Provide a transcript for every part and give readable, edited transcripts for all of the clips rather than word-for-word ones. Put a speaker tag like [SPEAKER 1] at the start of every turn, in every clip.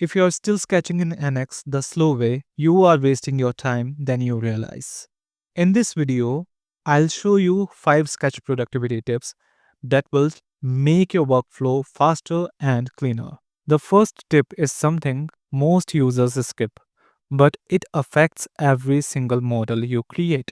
[SPEAKER 1] If you are still sketching in NX the slow way, you are wasting your time than you realize. In this video, I'll show you 5 sketch productivity tips that will make your workflow faster and cleaner. The first tip is something most users skip, but it affects every single model you create.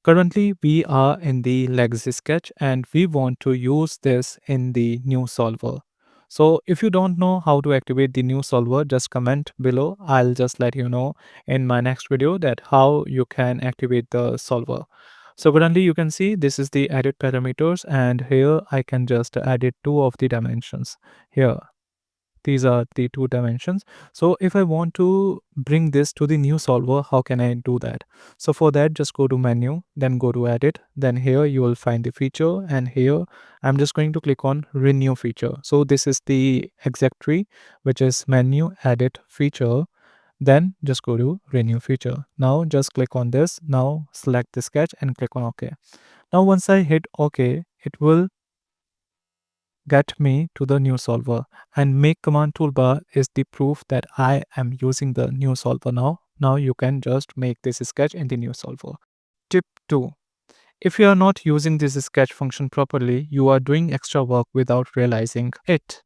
[SPEAKER 1] Currently, we are in the legacy sketch and we want to use this in the new solver. So if you don't know how to activate the new solver, just comment below. I'll just let you know in my next video that how you can activate the solver. So currently you can see this is the edit parameters, and here I can just edit two of the dimensions here. These are the two dimensions. So if I want to bring this to the new solver, how can I do that? So for that, just go to menu, then go to edit, then here you will find the feature, and here I'm just going to click on renew feature. So this is the exact tree, which is menu, edit, feature, then just go to renew feature. Now just click on this. Now select the sketch and click on OK. Now once I hit OK, it will get me to the new solver, and make command toolbar is the proof that I am using the new solver now. Now you can just make this sketch in the new solver. Tip 2. If you are not using this sketch function properly, you are doing extra work without realizing it.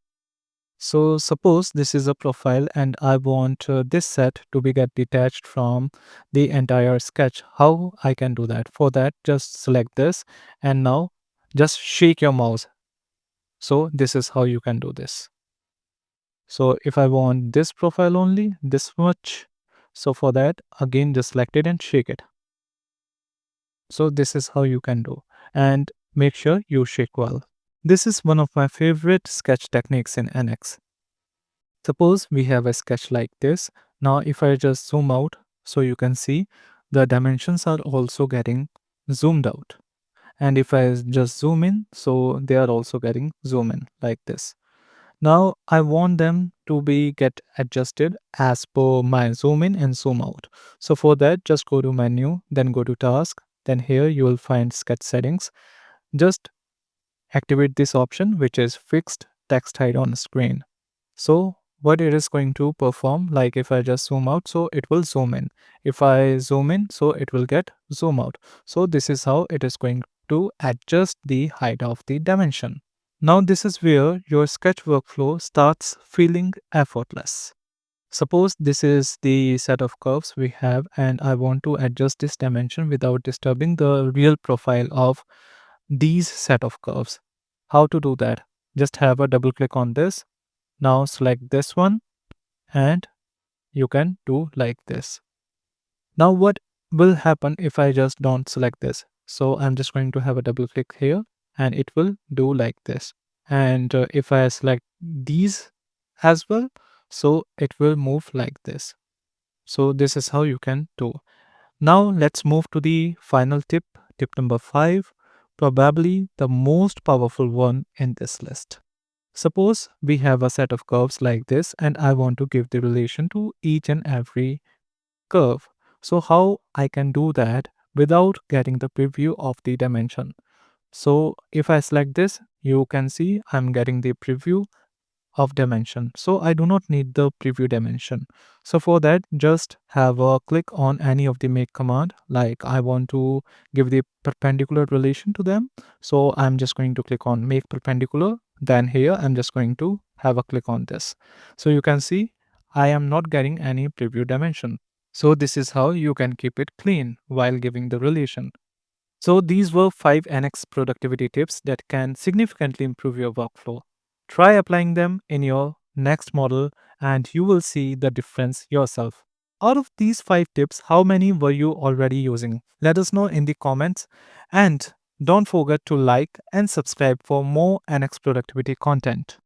[SPEAKER 1] So suppose this is a profile and I want this set to be get detached from the entire sketch. How I can do that? For that, just select this and now just shake your mouse. So this is how you can do this. So if I want this profile only, this much, so for that, again, just select it and shake it. So this is how you can do. And make sure you shake well. This is one of my favorite sketch techniques in NX. Suppose we have a sketch like this. Now if I just zoom out, so you can see the dimensions are also getting zoomed out. And if I just zoom in, so they are also getting zoom in like this. Now I want them to be get adjusted as per my zoom in and zoom out. So for that, just go to menu, then go to task, then here you will find sketch settings. Just activate this option, which is fixed text height on screen. So what it is going to perform, like if I just zoom out, so it will zoom in. If I zoom in, so it will get zoom out. So this is how it is going to adjust the height of the dimension. Now this is where your sketch workflow starts feeling effortless. Suppose this is the set of curves we have and I want to adjust this dimension without disturbing the real profile of these set of curves. How to do that? Just have a double click on this. Now select this one and you can do like this. Now what will happen if I just don't select this? So I'm just going to have a double click here and it will do like this. And if I select these as well, so it will move like this. So this is how you can do. Now let's move to the final tip, tip number 5, probably the most powerful one in this list. Suppose we have a set of curves like this and I want to give the relation to each and every curve. So how I can do that without getting the preview of the dimension? So if I select this, you can see I'm getting the preview of dimension. So I do not need the preview dimension. So for that, just have a click on any of the make command. Like I want to give the perpendicular relation to them. So I'm just going to click on make perpendicular. Then here I'm just going to have a click on this. So you can see I am not getting any preview dimension. So this is how you can keep it clean while giving the relation. So these were 5 NX productivity tips that can significantly improve your workflow. Try applying them in your next model and you will see the difference yourself. Out of these 5 tips, how many were you already using? Let us know in the comments, and don't forget to like and subscribe for more NX productivity content.